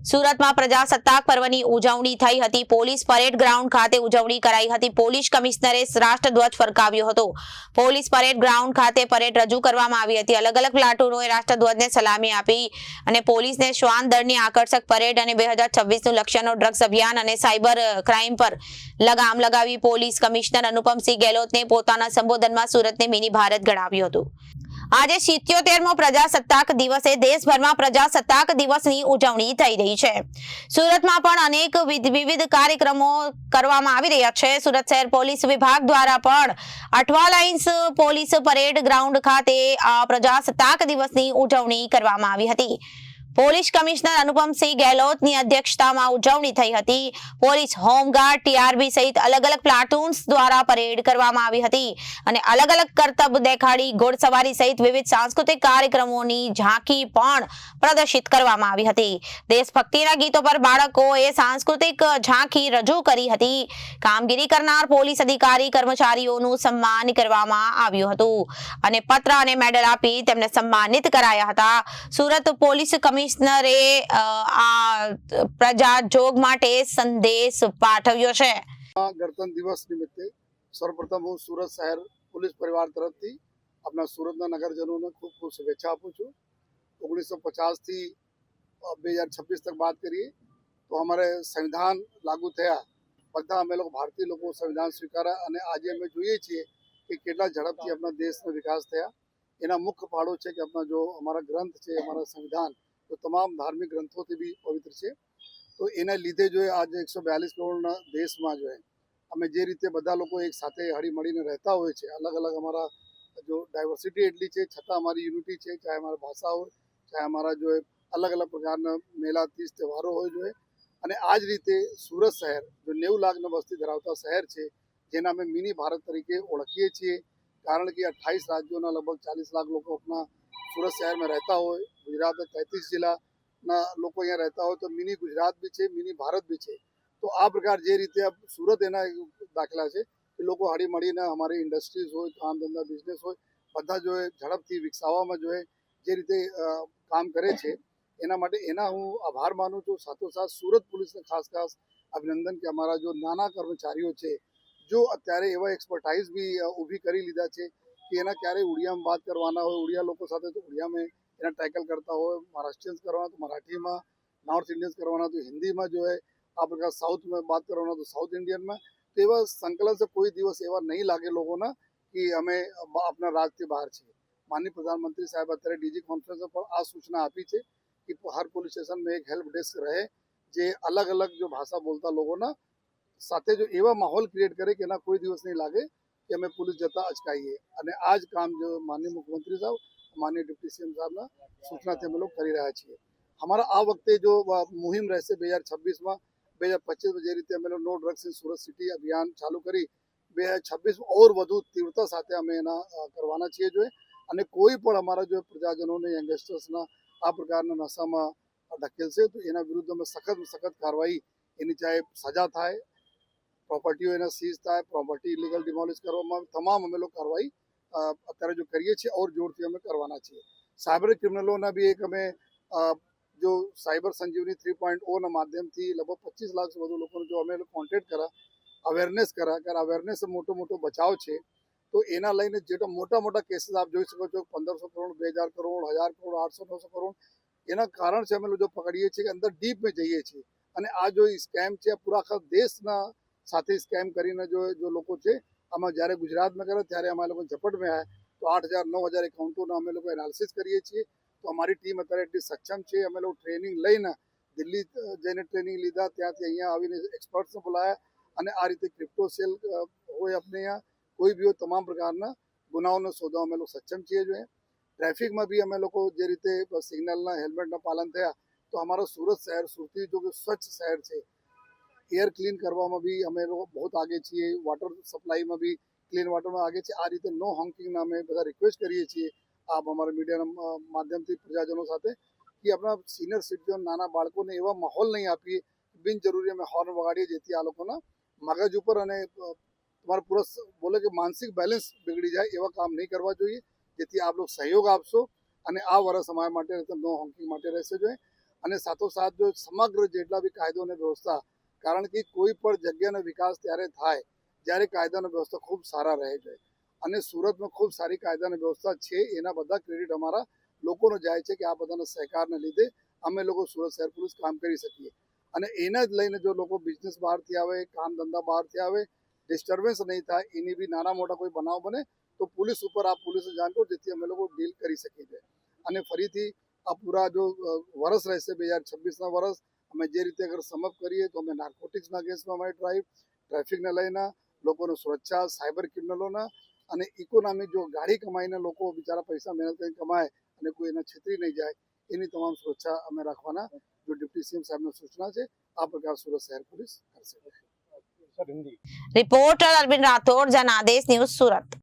સુરતમાં પ્રજાસત્તાક પર્વની ઉજવણી થઈ હતી। પોલીસ પરેડ ગ્રાઉન્ડ ખાતે ઉજવણી કરાઈ હતી। પોલીસ કમિશનરે રાષ્ટ્રધ્વજ ફરકાવ્યો હતો। પોલીસ પરેડ ગ્રાઉન્ડ ખાતે પરેડ રજૂ કરવામાં આવી હતી। અલગ અલગ પ્લાટૂનોએ રાષ્ટ્રધ્વજને સલામી આપી અને પોલીસને શ્વાન દળની આકર્ષક પરેડ અને 2026નું લક્ષ્યનો ડ્રગ્સ અભિયાન અને સાયબર ક્રાઇમ પર લગામ લગાવી। પોલીસ કમિશનર અનુપમસિંહ ગેહલોતને પોતાના સંબોધનમાં સુરતને મિની ભારત ગણાવ્યું હતું। આજે 77મો પ્રજાસત્તાક દિવસે દેશભરમાં પ્રજાસત્તાક દિવસની ઉજવણી થઈ રહી છે। સુરતમાં પણ અનેક વિવિધ કાર્યક્રમો કરવામાં આવી રહ્યા છે। સુરત શહેર પોલીસ વિભાગ દ્વારા પણ Athwa lines police parade ground ખાતે પ્રજાસત્તાક દિવસની ઉજવણી કરવામાં આવી હતી। પોલીસ કમિશનર અનુપમસિંહ ગેહલોતની અધ્યક્ષતામાં ઉજવણી થઈ હતી। પોલીસ હોમગાર્ડ ટીઆરબી સહિત અલગ અલગ પ્લાટૂન્સ દ્વારા પરેડ કરવામાં આવી હતી અને અલગ અલગ કરતબ દેખાડી ઘોડસવારી સહિત વિવિધ સાંસ્કૃતિક કાર્યક્રમોની ઝાંખી પણ પ્રદર્શિત કરવામાં આવી હતી। દેશભક્તિના ગીતો પર બાળકોએ સાંસ્કૃતિક ઝાંખી રજૂ કરી હતી। કામગીરી કરનાર પોલીસ અધિકારી કર્મચારીઓનું સન્માન કરવામાં આવ્યું હતું અને પત્ર અને મેડલ આપી તેમને સન્માનિત કરાયા હતા। સુરત પોલીસ કમિશનરે પ્રજા જોગ માટે સંદેશ પાઠવ્યો છે। ગણતંત્ર દિવસ નિમિત્તે સર્વપ્રથમ હું સુરત શહેર પોલીસ પરિવાર તરફથી આપણા સુરતના નગરજનોને ખૂબ ખૂબ શુભેચ્છા આપું છું। 1950 થી 2026 તક बात કરીએ તો અમારે સંવિધાન લાગુ થયા, બધા અમે લોકો ભારતીય લોકો સંવિધાન સ્વીકાર્યા અને આજે અમે જોઈએ છીએ કે કેટલા ઝડપથી આપણા દેશનો વિકાસ થયા। એના મુખ્ય ફાળો છે કે આપણા જો અમારા ગ્રંથ છે, અમારા સંવિધાન તો તમામ ધાર્મિક ગ્રંથોથી બી પવિત્ર છે। તો એના લીધે જો આજે 142 કરોડના દેશમાં જો અમે જે રીતે બધા લોકો એક સાથે હળી મળીને રહેતા હોય છે, અલગ અલગ અમારા જો ડાયવર્સિટી એટલી છે છતાં અમારી યુનિટી છે, ચાહે અમારા ભાષા હોય, ચાહે અમારા જો અલગ અલગ પ્રકારના મેળા તીજ તહેવારો હોય જોઈએ। અને આ જ રીતે સુરત શહેર જો 90 લાખની વસ્તી ધરાવતા શહેર છે, જેને અમે મિની ભારત તરીકે ઓળખીએ છીએ, કારણ કે 28 રાજ્યોના લગભગ 40 લાખ લોકો આપણા સુરત શહેરમાં રહેતા હોય। ગુજરાતના 33 જિલ્લાના લોકો અહીંયા રહેતા હોય તો મિની ગુજરાત બી છે, મિની ભારત બી છે। તો આ પ્રકાર જે રીતે સુરત એના દાખલા છે કે લોકો હળી મળીને અમારી ઇન્ડસ્ટ્રીઝ હોય, કામ ધંધા બિઝનેસ હોય, બધા જો ઝડપથી વિકસાવવામાં જો જે રીતે કામ કરે છે એના માટે એના હું આભાર માનું છું। સાથોસાથ સુરત પોલીસને ખાસ અભિનંદન કે અમારા જો નાના કર્મચારીઓ છે જો અત્યારે એવા એક્સપર્ટાઇઝ બી ઊભી કરી લીધા છે કે એના ક્યારેય ઉડિયામાં વાત કરવાના હોય, ઉડિયા લોકો સાથે તો ઉડિયામાં એના ટેકલ કરતા હોય, મહારાષ્ટ્રીયન્સ કરવાના તો મરાઠીમાં, નોર્થ ઇન્ડિયન્સ કરવાના તો હિન્દીમાં જો આ પ્રકાર સાઉથમાં બાત કરવાના તો સાઉથ ઇન્ડિયનમાં। તો એવા સંકલન से કોઈ દિવસ એવા નહીં લાગે લોકોના કે અમે આપણા રાજથી બહાર છીએ। માનનીય પ્રધાનમંત્રી સાહેબ અત્યારે ડીજી કોન્ફરન્સ પર આ સૂચના આપી છે કે હર પોલીસ સ્ટેશનમાં એક હેલ્પ ડેસ્ક રહે જે અલગ અલગ જો ભાષા બોલતા લોકોના સાથે જો એવા માહોલ ક્રિએટ કરે કે એના કોઈ દિવસ નહીં લાગે કે અમે પોલીસ જતા અચકાઈએ। અને આ જ કામ જો માનનીય મુખ્યમંત્રી સાહેબ, માનનીય ડિપ્ટી સીએમ સાહેબના સૂચનાથી અમે લોકો કરી રહ્યા છીએ। हमारा આ વખતે જો મુહિમ રહેશે 2026માં 2025 જે રીતે અમે no drugs in Surat city અભિયાન ચાલુ કરી 2026 ઓર વધુ તીવ્રતા સાથે અમે એના કરવાના છીએ જોઈએ। અને કોઈ પણ અમારા જો પ્રજાજનોને યંગસ્ટર્સના આ પ્રકારના નશામાં ધકેલશે તો એના વિરુદ્ધ અમે સખત કાર્યવાહી, એની ચાહે સજા થાય, પ્રોપર્ટીઓ એના સીઝ થાય, પ્રોપર્ટી ઇલીગલ ડિમોલિશ કરવામાં તમામ અમે લોકો કાર્યવાહી અત્યારે જો કરીએ છીએ और જોરથી અમે કરવાના છીએ। સાયબર ક્રિમિનલોના બી એક અમે जो साइबर संजीवनी 3.0 ના માધ્યમથી લગભગ 25 લાખ વધુ લોકોને જો અમે કોન્ટેક્ટ કર્યા, અવેરનેસ કર્યા કે અવેરનેસ મોટો બચાવ છે। તો એના લઈને જેટલા મોટા કેસીસ આપ જોઈ શકો છો, 1500 કરોડ, 2000 કરોડ, 1000 કરોડ, 800-900 કરોડ, એના કારણ છે અમે લોકો પકડીએ છીએ કે અંદર ડીપમાં જઈએ છીએ। અને આ જો સ્કેમ છે પૂરા આખા દેશના સાથે સ્કેમ કરીને જો લોકો છે, આમાં જ્યારે ગુજરાતમાં કર્યા ત્યારે અમારે લોકો ઝપટમાં આવ્યા તો 8000-9000 એકાઉન્ટોના અમે લોકો એનાલિસિસ કરીએ છીએ। તો અમારી ટીમ અત્યારે એટલી સક્ષમ છે, અમે લોકો ટ્રેનિંગ લઈને દિલ્હી જઈને ટ્રેનિંગ લીધા, ત્યાંથી અહીંયા આવીને એક્સપર્ટ્સને બોલાયા અને આ રીતે ક્રિપ્ટો સેલ હોય આપણે અહીંયા કોઈ બી હોય તમામ પ્રકારના ગુનાઓનો શોધવા અમે લોકો સક્ષમ છીએ। જોઈએ ટ્રાફિકમાં બી અમે લોકો જે રીતે સિગ્નલના હેલ્મેટના પાલન થયા તો અમારો સુરત શહેર સુરતી જો કે સ્વચ્છ શહેર છે, એર ક્લીન કરવામાં બી અમે લોકો બહુ આગે છીએ, વોટર સપ્લાયમાં બી ક્લીન વોટરમાં આગે છે। આ રીતે નો હોંકિંગના અમે બધા રિક્વેસ્ટ કરીએ છીએ આપ અમારા મીડિયાના માધ્યમથી પ્રજાજનો સાથે કે આપણા સિનિયર સિટીઝન નાના બાળકોને એવા માહોલ નહીં આપીએ બિનજરૂરી અમે હોર્ન વગાડીએ જેથી આ લોકોના મગજ ઉપર અને તમારા પૂરા બોલે કે માનસિક બેલેન્સ બિગડી જાય એવા કામ નહીં કરવા જોઈએ, જેથી આપ લોકો સહયોગ આપશો અને આ વર્ષ અમારા માટે નો હોંકિંગ માટે રહેશે જોઈએ। અને સાથોસાથ જો સમગ્ર જેટલા બી કાયદો અને વ્યવસ્થા, કારણ કે કોઈ પણ જગ્યાનો વિકાસ ત્યારે થાય જ્યારે કાયદા અને વ્યવસ્થા ખૂબ સારા રહે છે. અને સુરતમાં ખૂબ સારી કાયદા અને વ્યવસ્થા છે, એના બધા ક્રેડિટ અમારા લોકોનો જાય છે કે આ બધાના સહકારને લીધે અમે લોકો સુરત શહેર પોલીસ કામ કરી શકીએ. અને એને જ લઈને જો લોકો બિઝનેસ બહારથી આવે, કામ ધંધા બહારથી આવે, ડિસ્ટર્બન્સ નહીં થાય, એની બી નાના મોટા કોઈ બનાવ બને તો પોલીસ ઉપર આ પોલીસને જાણ કરો, જેથી અમે લોકો ડીલ કરી શકીએ. અને ફરીથી આ પૂરા જો વર્ષ રહેશે 2026ના વર્ષ, અમે જે રીતે અગર સમપ કરીએ તો અમે નાર્કોટિક્સના કેસમાં અમારી ડ્રાઈવ, ટ્રાફિકને લઈને લોકોની સુરક્ષા, સાયબર ક્રિમિનલોના અને ઇકોનોમી, જો ગાડી કમાઈને લોકો બિચારા પૈસા મહેનત કરીને કમાય અને કોઈ એને છેતરી નહીં જાય, એની તમામ સુરક્ષા અમે રાખવાના જો ડિપ્ટી સીએમ સાહેબની સૂચના છે, આ પ્રકાર સુરત શહેર પોલીસ કરશે. Reporter Arvind Rathod, Janadesh news, Surat.